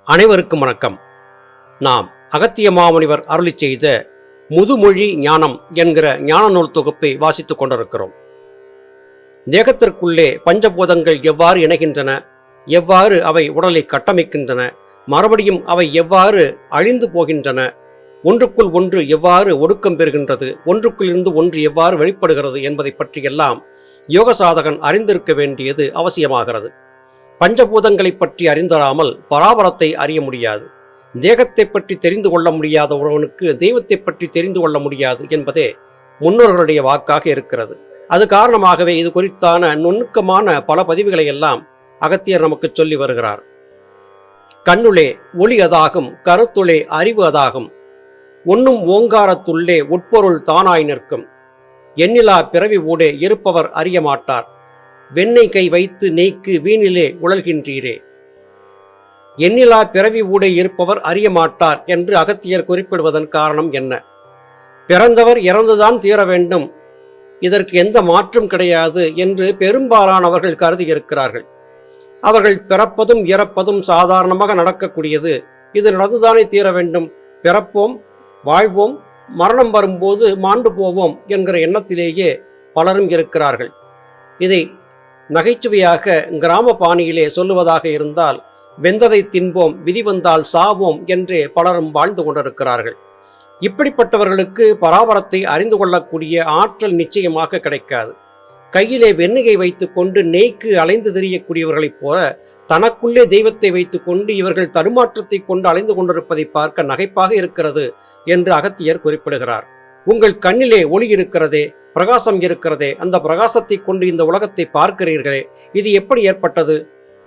அனைவருக்கும் வணக்கம். நாம் அகத்திய மாமுனிவர் அருளிச் செய்த முதுமொழி ஞானம் என்கிற ஞான நூல் தொகுப்பை வாசித்துக் கொண்டிருக்கிறோம். தேகத்திற்குள்ளே பஞ்சபூதங்கள் எவ்வாறு இணைகின்றன, எவ்வாறு அவை உடலை கட்டமைக்கின்றன, மறுபடியும் அவை எவ்வாறு அழிந்து போகின்றன, ஒன்றுக்குள் ஒன்று எவ்வாறு ஒடுக்கம் பெறுகின்றது, ஒன்றுக்குள் இருந்து ஒன்று எவ்வாறு வெளிப்படுகிறது என்பதை பற்றியெல்லாம் யோக சாதகன் அறிந்திருக்க வேண்டியது அவசியமாகிறது. பஞ்சபூதங்களை பற்றி அறிந்தராமல் பராபரத்தை அறிய முடியாது. தேகத்தை பற்றி தெரிந்து கொள்ள முடியாத ஒருவனுக்கு தெய்வத்தை பற்றி தெரிந்து கொள்ள முடியாது என்பதே முன்னோர்களுடைய வாக்காக இருக்கிறது. அது காரணமாகவே இது குறித்தான நுணுக்கமான பல பதிவுகளை எல்லாம் அகத்தியர் நமக்கு சொல்லி வருகிறார். கண்ணுளே ஒளி அதாகும், கருத்துளே அறிவு அதாகும், ஒன்னும் ஓங்காரத்துள்ளே உட்பொருள் தானாய் நிற்கும், எண்ணிலா பிறவி ஊடே இருப்பவர் அறிய மாட்டார், வெண்ணெய் கை வைத்து நெய்க்கு வீணிலே உழல்கின்றீரே. எண்ணிலா பிறவி ஊடே இருப்பவர் அறிய மாட்டார் என்று அகத்தியர் குறிப்பிடுவதன் காரணம் என்ன? பிறந்தவர் இறந்துதான் தீர வேண்டும், இதற்கு எந்த மாற்றும் கிடையாது என்று பெரும்பாலானவர்கள் கருதி இருக்கிறார்கள். அவர்கள் பிறப்பதும் இறப்பதும் சாதாரணமாக நடக்கக்கூடியது, இது நடந்துதானே தீர வேண்டும், பிறப்போம், வாழ்வோம், மரணம் வரும்போது மாண்டு போவோம் என்கிற எண்ணத்திலேயே பலரும் இருக்கிறார்கள். இதை நகைச்சுவையாக கிராம பாணியிலே சொல்லுவதாக இருந்தால், வெந்ததை தின்போம், விதி வந்தால் சாவோம் என்றே பலரும் வாழ்ந்து கொண்டிருக்கிறார்கள். இப்படிப்பட்டவர்களுக்கு பராபரத்தை அறிந்து கொள்ளக்கூடிய ஆற்றல் நிச்சயமாக கிடைக்காது. கையிலே வெண்ணெயை வைத்துக் கொண்டு நெய்க்கு அலைந்து திரியக்கூடியவர்களைப் போல தனக்குள்ளே தெய்வத்தை வைத்துக் கொண்டு இவர்கள் தடுமாற்றத்தை கொண்டு அலைந்து கொண்டிருப்பதை பார்க்க நகைப்பாக இருக்கிறது என்று அகத்தியர் குறிப்பிடுகிறார். உங்கள் கண்ணிலே ஒளி இருக்கிறதே, பிரகாசம் இருக்கிறதே, அந்த பிரகாசத்தை கொண்டு இந்த உலகத்தை பார்க்கிறீர்களே, இது எப்படி ஏற்பட்டது?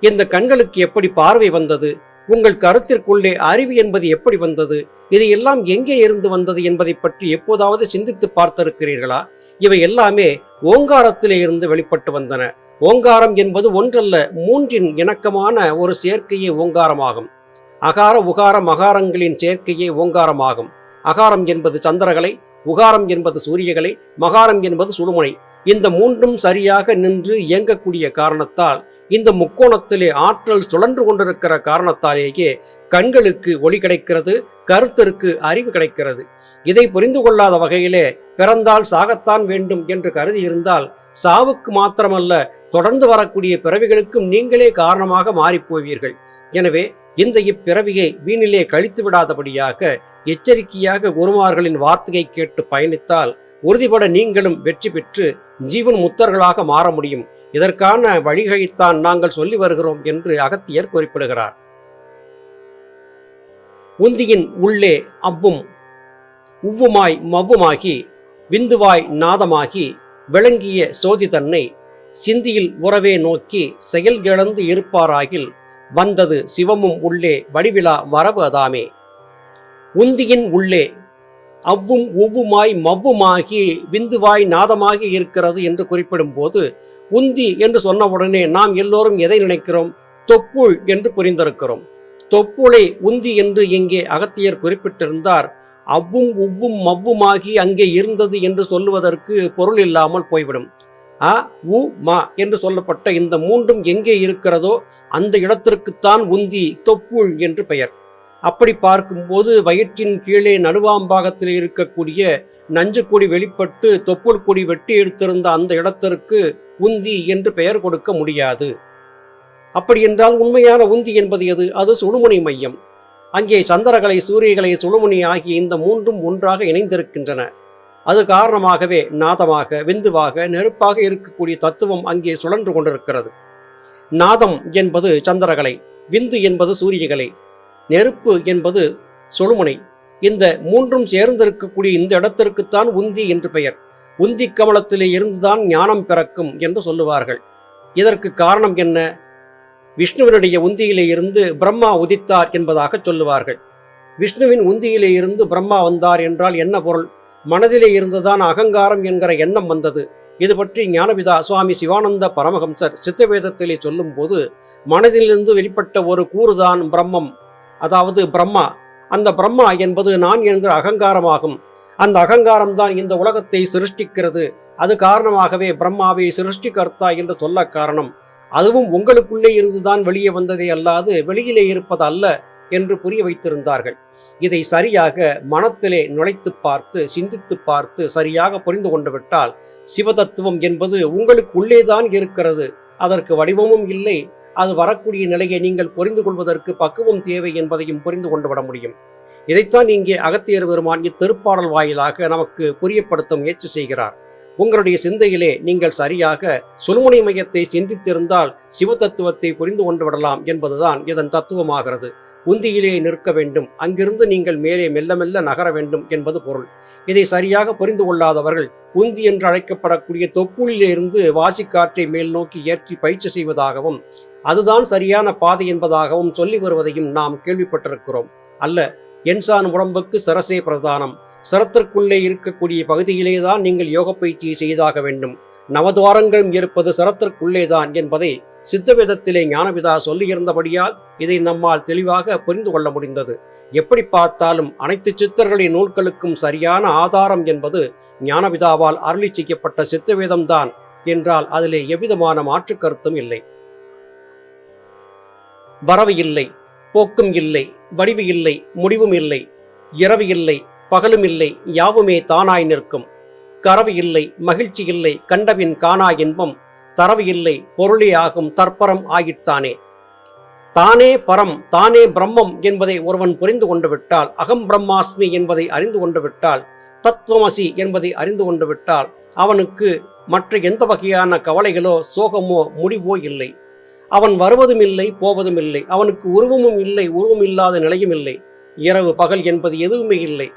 இந்த கண்களுக்கு எப்படி பார்வை வந்தது? உங்கள் கருத்திற்குள்ளே அறிவு என்பது எப்படி வந்தது? இது எல்லாம் எங்கே இருந்து வந்தது என்பதை பற்றி எப்போதாவது சிந்தித்து பார்த்திருக்கிறீர்களா? இவை எல்லாமே ஓங்காரத்திலே இருந்து வெளிப்பட்டு வந்தன. ஓங்காரம் என்பது ஒன்றல்ல, மூன்றின் இணக்கமான ஒரு சேர்க்கையே ஓங்காரமாகும். அகார உகார மகாரங்களின் சேர்க்கையே ஓங்காரமாகும். அகாரம் என்பது சந்திரகலை, உகாரம் என்பது சூரியகலை, மகாரம் என்பது சுழுமுனை. இந்த மூன்றும் சரியாக நின்று இயங்கக்கூடிய காரணத்தால், இந்த முக்கோணத்திலே ஆற்றல் சுழன்று கொண்டிருக்கிற காரணத்தாலேயே கண்களுக்கு ஒளி கிடைக்கிறது, கருத்திற்கு அறிவு கிடைக்கிறது. இதை புரிந்து கொள்ளாத வகையிலே பிறந்தால் சாகத்தான் வேண்டும் என்று கருதி இருந்தால், சாவுக்கு மாத்திரமல்ல, தொடர்ந்து வரக்கூடிய பிறவிகளுக்கும் நீங்களே காரணமாக மாறிப்போவீர்கள். எனவே இந்த இப்பிறவியை வீணிலே கழித்து விடாதபடியாக எச்சரிக்கையாக குருமார்களின் வார்த்தையை கேட்டு பயணித்தால் உறுதிபட நீங்களும் வெற்றி பெற்று ஜீவன் முத்தர்களாக மாற முடியும். இதற்கான வழிகளைத்தான் நாங்கள் சொல்லி வருகிறோம் என்று அகத்தியர் குறிப்பிடுகிறார். உந்தியின் உள்ளே அவ்வும் உவ்வுமாய் மவ்வுமாகி விந்துவாய் நாதமாகி விளங்கிய சோதி தன்னை சிந்தியில் உறவே நோக்கி செயல் இழந்து இருப்பாராகில் வந்தது சிவமும் உள்ளே வடிவிலா மரபு அதாமே. உந்தியின் உள்ளே அவ்வும் உவ்வுமாய் மவ்வுமாகி விந்துவாய் நாதமாகி இருக்கிறது என்று குறிப்பிடும் போது, உந்தி என்று சொன்னவுடனே நாம் எல்லோரும் எதை நினைக்கிறோம்? தொப்புள் என்று புரிந்திருக்கிறோம். தொப்புளை உந்தி என்று இங்கே அகத்தியர் குறிப்பிட்டிருந்தார். அவ்வும் உவ்வும் மவ்வுமாகி அங்கே இருந்தது என்று சொல்லுவதற்கு பொருள் இல்லாமல் போய்விடும். அ உ ம என்று சொல்லப்பட்ட இந்த மூன்றும் எங்கே இருக்கிறதோ அந்த இடத்திற்குத்தான் உந்தி, தொப்புள் என்று பெயர். அப்படி பார்க்கும்போது வயிற்றின் கீழே நடுவாம்பாகத்தில் இருக்கக்கூடிய நஞ்சு கொடி வெளிப்பட்டு தொப்புள் கொடி வெட்டி எடுத்திருந்த அந்த இடத்திற்கு உந்தி என்று பெயர் கொடுக்க முடியாது. அப்படி என்றால் உண்மையான உந்தி என்பது எது? அது சுழுமுனை மையம். அங்கே சந்திரகலை, சூரியகலை, சுழுமுனை ஆகிய இந்த மூன்றும் ஒன்றாக இணைந்திருக்கின்றன. அது காரணமாகவே நாதமாக, விந்துவாக, நெருப்பாக இருக்கக்கூடிய தத்துவம் அங்கே சுழன்று கொண்டிருக்கிறது. நாதம் என்பது சந்திரகலை, விந்து என்பது சூரியகலை, நெருப்பு என்பது சொலுமுனை. இந்த மூன்றும் சேர்ந்திருக்கக்கூடிய இந்த இடத்திற்குத்தான் உந்தி என்று பெயர். உந்தி கமலத்திலே இருந்துதான் ஞானம் பிறக்கும் என்று சொல்லுவார்கள். இதற்கு காரணம் என்ன? விஷ்ணுவினுடைய உந்தியிலே இருந்து பிரம்மா உதித்தார் என்பதாக சொல்லுவார்கள். விஷ்ணுவின் உந்தியிலே இருந்து பிரம்மா வந்தார் என்றால் என்ன பொருள்? மனதிலே இருந்துதான் அகங்காரம் என்கிற எண்ணம் வந்தது. இது பற்றி ஞானபிதா சுவாமி சிவானந்த பரமஹம்சர் சித்தவேதத்திலே சொல்லும் போது, மனதிலிருந்து வெளிப்பட்ட ஒரு கூறுதான் பிரம்மம், அதாவது பிரம்மா. அந்த பிரம்மா என்பது நான் என்கிற அகங்காரமாகும். அந்த அகங்காரம்தான் இந்த உலகத்தை சிருஷ்டிக்கிறது. அது காரணமாகவே பிரம்மாவை சிருஷ்டிகர்த்தா என்று சொல்ல காரணம். அதுவும் உங்களுக்குள்ளே இருந்துதான் வெளியே வந்ததே அல்லாது வெளியிலே இருப்பது அல்ல என்று புரிய வைத்திருந்தார்கள். இதை சரியாக மனத்திலே நுழைத்து பார்த்து சிந்தித்து பார்த்து சரியாக புரிந்து கொண்டு விட்டால் சிவதத்துவம் என்பது உங்களுக்கு உள்ளேதான் இருக்கிறது. அதற்கு வடிவமும் இல்லை. அது வரக்கூடிய நிலையை நீங்கள் புரிந்து கொள்வதற்கு பக்குவம் தேவை என்பதையும் புரிந்து கொண்டு விட முடியும். இதைத்தான் இங்கே அகத்தியர் பெருமான் இத்திருப்பாடல் வாயிலாக நமக்கு புரியப்படுத்த முயற்சி செய்கிறார். உங்களுடைய சிந்தையிலே நீங்கள் சரியாக சுழுமுனை மையத்தை சிந்தித்திருந்தால் சிவ தத்துவத்தை புரிந்து கொண்டு விடலாம் என்பதுதான் இதன் தத்துவமாகிறது. உந்தியிலே நிற்க வேண்டும், அங்கிருந்து நீங்கள் மேலே மெல்ல மெல்ல நகர வேண்டும் என்பது பொருள். இதை சரியாக புரிந்து கொள்ளாதவர்கள் உந்தி என்று அழைக்கப்படக்கூடிய தொப்புளிலே இருந்து வாசிக்காற்றை மேல் நோக்கி ஏற்றி பயிற்சி செய்வதாகவும் அதுதான் சரியான பாதை என்பதாகவும் சொல்லி வருவதையும் நாம் கேள்விப்பட்டிருக்கிறோம். அல்ல, என்சான் உடம்புக்கு சிரசே பிரதானம். சிரத்திற்குள்ளே இருக்கக்கூடிய பகுதியிலேதான் நீங்கள் யோக பயிற்சியை செய்தாக வேண்டும். நவதுவாரங்களும் இருப்பது சிரத்திற்குள்ளேதான் என்பதை சித்தவேதத்திலே ஞானபிதா சொல்லியிருந்தபடியால் இதை நம்மால் தெளிவாக புரிந்து கொள்ள முடிந்தது. எப்படி பார்த்தாலும் அனைத்து சித்தர்களின் நூல்களுக்கும் சரியான ஆதாரம் என்பது ஞானபிதாவால் அருளி செய்யப்பட்ட சித்தவேதம்தான் என்றால் அதிலே எவ்விதமான மாற்று கருத்தும் இல்லை. வரவு இல்லை, போக்கும் இல்லை, வடிவு இல்லை, முடிவும் இல்லை, இரவு இல்லை, பகலும் இல்லை, யாவுமே தானாய் நிற்கும். கரவு இல்லை, மகிழ்ச்சி இல்லை, கண்டபின் காணா இன்பம் தரவு இல்லை, பொருளே ஆகும் தற்பரம் ஆயிட்டானே. தானே பரம், தானே பிரம்மம் என்பதை ஒருவன் புரிந்து கொண்டு விட்டால், அகம் பிரம்மாஸ்மி என்பதை அறிந்து கொண்டு விட்டால், தத்துவமசி என்பதை அறிந்து கொண்டு விட்டால் அவனுக்கு மற்ற எந்த வகையான கவலைகளோ சோகமோ முடிவோ இல்லை. அவன் வருவதும் இல்லை, போவதும் இல்லை. அவனுக்கு உருவமும் இல்லை, உருவம் இல்லாத நிலையும் இல்லை. இரவு பகல் என்பது எதுவுமே இல்லை.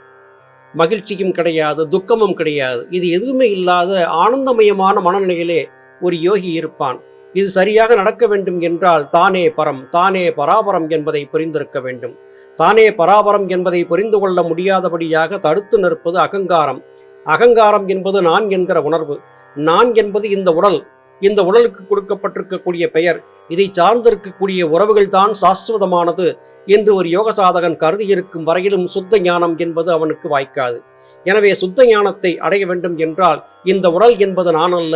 மகிழ்ச்சியும் கிடையாது, துக்கமும் கிடையாது. இது எதுவுமே இல்லாத ஆனந்தமயமான மனநிலையிலே ஒரு யோகி இருப்பான். இது சரியாக நடக்க வேண்டும் என்றால் தானே பரம், தானே பராபரம் என்பதை புரிந்திருக்க வேண்டும். தானே பராபரம் என்பதை புரிந்து கொள்ள முடியாதபடியாக தடுத்து நிற்பது அகங்காரம். அகங்காரம் என்பது நான் என்கிற உணர்வு. நான் என்பது இந்த உடல். இந்த உடலுக்கு கொடுக்கப்பட்டிருக்கக்கூடிய பெயர், இதை சார்ந்திருக்கக்கூடிய உறவுகள் தான் சாஸ்வதமானது என்று ஒரு யோக சாதகன் கருதி இருக்கும் வரையிலும் சுத்த ஞானம் என்பது அவனுக்கு வாய்க்காது. எனவே சுத்த ஞானத்தை அடைய வேண்டும் என்றால் இந்த உடல் என்பது நான் அல்ல,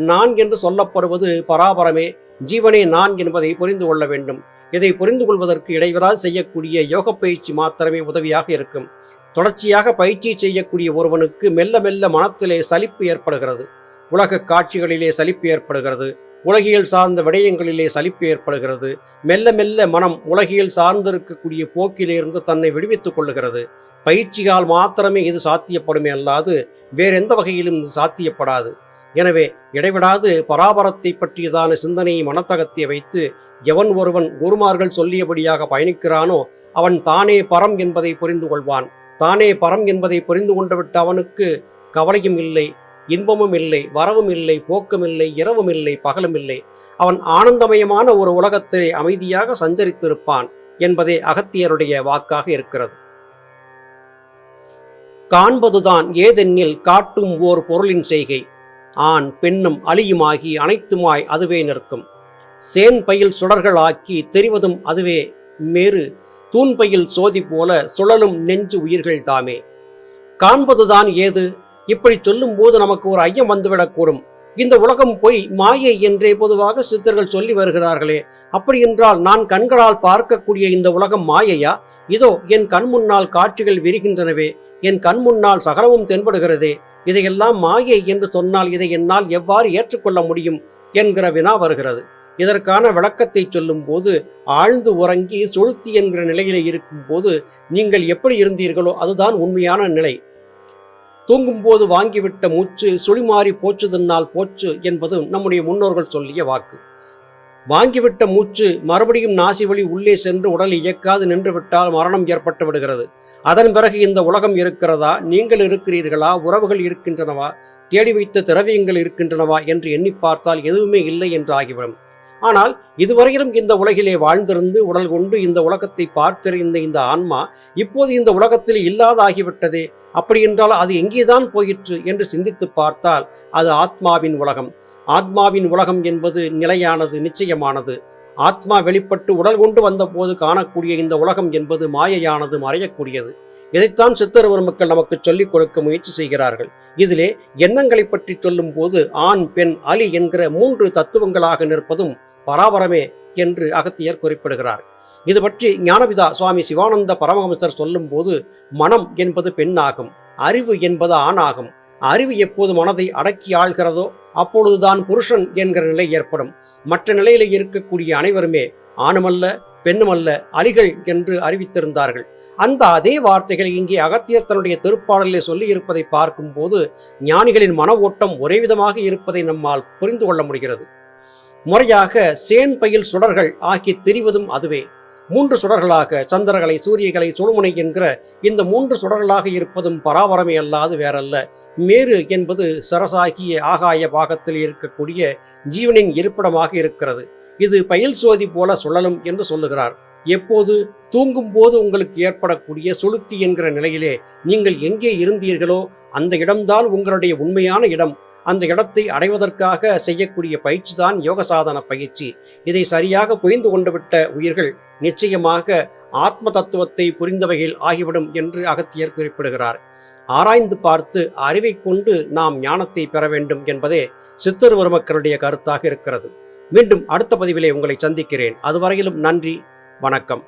நான் என்று சொல்லப்படுவது பராபரமே, ஜீவனே நான் என்பதை புரிந்து கொள்ள வேண்டும். இதை புரிந்து கொள்வதற்கு இடைவெளாது செய்யக்கூடிய யோக பயிற்சி மாத்திரமே உதவியாக இருக்கும். தொடர்ச்சியாக பயிற்சி செய்யக்கூடிய ஒருவனுக்கு மெல்ல மெல்ல மனத்திலே சலிப்பு ஏற்படுகிறது. உலக காட்சிகளிலே சலிப்பு ஏற்படுகிறது. உலகியல் சார்ந்த விடயங்களிலே சலிப்பு ஏற்படுகிறது. மெல்ல மெல்ல மனம் உலகியல் சார்ந்திருக்கக்கூடிய போக்கிலிருந்து தன்னை விடுவித்துக் கொள்ளுகிறது. பயிற்சியால் மாத்திரமே இது சாத்தியப்படுமே அல்லாது வேறெந்த வகையிலும் இது சாத்தியப்படாது. எனவே இடைவிடாது பராபரத்தை பற்றியதான சிந்தனையை மனத்தகத்தை வைத்து எவன் ஒருவன் குருமார்கள் சொல்லியபடியாக பயணிக்கிறானோ அவன் தானே பரம் என்பதை புரிந்து கொள்வான். தானே பரம் என்பதை புரிந்து கொண்டுவிட்ட அவனுக்கு கவலையும் இல்லை, இன்பமும் இல்லை, வரவும் இல்லை, போக்கும் இல்லை, இரவும் இல்லை, பகலும் இல்லை. அவன் ஆனந்தமயமான ஒரு உலகத்திலே அமைதியாக சஞ்சரித்திருப்பான் என்பதே அகத்தியருடைய வாக்காக இருக்கிறது. காண்பதுதான் ஏதென்னில் காட்டும் ஓர் பொருளின் செய்கை. ஆண் பெண்ணும் அழியுமாகி அனைத்துமாய் அதுவே நிற்கும். சேன் பயில் சுடர்கள் ஆக்கி தெரிவதும் அதுவே மேறு. தூண் பயில் சோதி போல சுழலும் நெஞ்சு உயிர்கள் தாமே. காண்பதுதான் ஏது? இப்படி சொல்லும் போது நமக்கு ஒரு ஐயம் வந்துவிடக்கூடும். இந்த உலகம் பொய், மாயை என்றே பொதுவாக சித்தர்கள் சொல்லி வருகிறார்களே, அப்படி என்றால் நான் கண்களால் பார்க்கக்கூடிய இந்த உலகம் மாயையா? இதோ என் கண் முன்னால் காட்சிகள் விரிகின்றனவே, என் கண் முன்னால் சகலமும் தென்படுகிறதே, இதையெல்லாம் மாயை என்று சொன்னால் இதை என்னால் எவ்வாறு ஏற்றுக்கொள்ள முடியும் என்கிற வினா வருகிறது. இதற்கான விளக்கத்தை சொல்லும் போது, ஆழ்ந்து உறங்கி சுளுத்தி என்கிற நிலையிலே இருக்கும் போது நீங்கள் எப்படி இருந்தீர்களோ அதுதான் உண்மையான நிலை. தூங்கும்போது வாங்கிவிட்ட மூச்சு சுழிமாறி போச்சுதனால் போச்சு என்பது நம்முடைய முன்னோர்கள் சொல்லிய வாக்கு. வாங்கிவிட்ட மூச்சு மறுபடியும் நாசி வழி உள்ளே சென்று உடல் இயக்காது நின்றுவிட்டால் மரணம் ஏற்பட்டு விடுகிறது. அதன் பிறகு இந்த உலகம் இருக்கிறதா, நீங்கள் இருக்கிறீர்களா, உறவுகள் இருக்கின்றனவா, தேடி வைத்த திரவியங்கள் இருக்கின்றனவா என்று எண்ணி பார்த்தால் எதுவுமே இல்லை என்று ஆகிவிடும். ஆனால் இதுவரையிலும் இந்த உலகிலே வாழ்ந்திருந்து உடல் கொண்டு இந்த உலகத்தை பார்த்தறிந்த இந்த ஆன்மா இப்போது இந்த உலகத்தில் இல்லாதாகிவிட்டதே, அப்படி என்றால் அது எங்கேதான் போயிற்று என்று சிந்தித்து பார்த்தால் அது ஆத்மாவின் உலகம். ஆத்மாவின் உலகம் என்பது நிலையானது, நிச்சயமானது. ஆத்மா வெளிப்பட்டு உடல் கொண்டு வந்த போது காணக்கூடிய இந்த உலகம் என்பது மாயையானது, மறையக்கூடியது. இதைத்தான் சித்தர் பெருமக்கள் நமக்கு சொல்லிக் கொடுக்க முயற்சி செய்கிறார்கள். இதிலே எண்ணங்களை பற்றி சொல்லும் போது ஆண் பெண் அலி என்கிற 3 தத்துவங்களாக நிற்பதும் பராபரமே என்று அகத்தியர் குறிப்பிடுகிறார். இது பற்றி ஞானபிதா சுவாமி சிவானந்த பரமஹம்சர் சொல்லும் போது, மனம் என்பது பெண்ணாகும், அறிவு என்பது ஆணாகும். அறிவு எப்போது மனதை அடக்கி ஆள்கிறதோ அப்பொழுதுதான் புருஷன் என்கிற நிலை ஏற்படும். மற்ற நிலையில இருக்கக்கூடிய அனைவருமே ஆணுமல்ல பெண்ணுமல்ல அலிகள் என்று அறிவித்திருந்தார்கள். அந்த அதே வார்த்தைகளை இங்கே அகத்தியர் தன்னுடைய திருப்பாடலிலே சொல்லி இருப்பதை பார்க்கும் போது ஞானிகளின் மன ஓட்டம் ஒரே விதமாக இருப்பதை நம்மால் புரிந்து கொள்ள முடிகிறது. முறையாக சேன் பயில் சுடர்கள் ஆக்கி திரிவதும் அதுவே. 3 சுடர்களாக சந்திரகலை, சூரியகலை, சுழுமுனை என்கிற இந்த 3 சுடர்களாக இருப்பதும் பராபரமே அல்லாது வேறல்ல. மேரு என்பது சரசாகிய ஆகாய பாகத்தில் இருக்கக்கூடிய ஜீவனின் இருப்பிடமாக இருக்கிறது. இது பயில் சோதி போல சுழலும் என்று சொல்லுகிறார். எப்போது? தூங்கும் போது உங்களுக்கு ஏற்படக்கூடிய சுளுத்தி என்கிற நிலையிலே நீங்கள் எங்கே இருந்தீர்களோ அந்த இடம்தான் உங்களுடைய உண்மையான இடம். அந்த இடத்தை அடைவதற்காக செய்யக்கூடிய பயிற்சி தான் யோக சாதன பயிற்சி. இதை சரியாக புரிந்து கொண்டுவிட்ட உயிர்கள் நிச்சயமாக ஆத்ம தத்துவத்தை புரிந்தவையில் ஆகிவிடும் என்று அகத்தியர் குறிப்பிடுகிறார். ஆராய்ந்து பார்த்து அறிவை கொண்டு நாம் ஞானத்தை பெற வேண்டும் என்பதே சித்தர் பெருமக்களுடைய கருத்தாக இருக்கிறது. மீண்டும் அடுத்த பதிவிலே உங்களை சந்திக்கிறேன். அதுவரையிலும் நன்றி, வணக்கம்.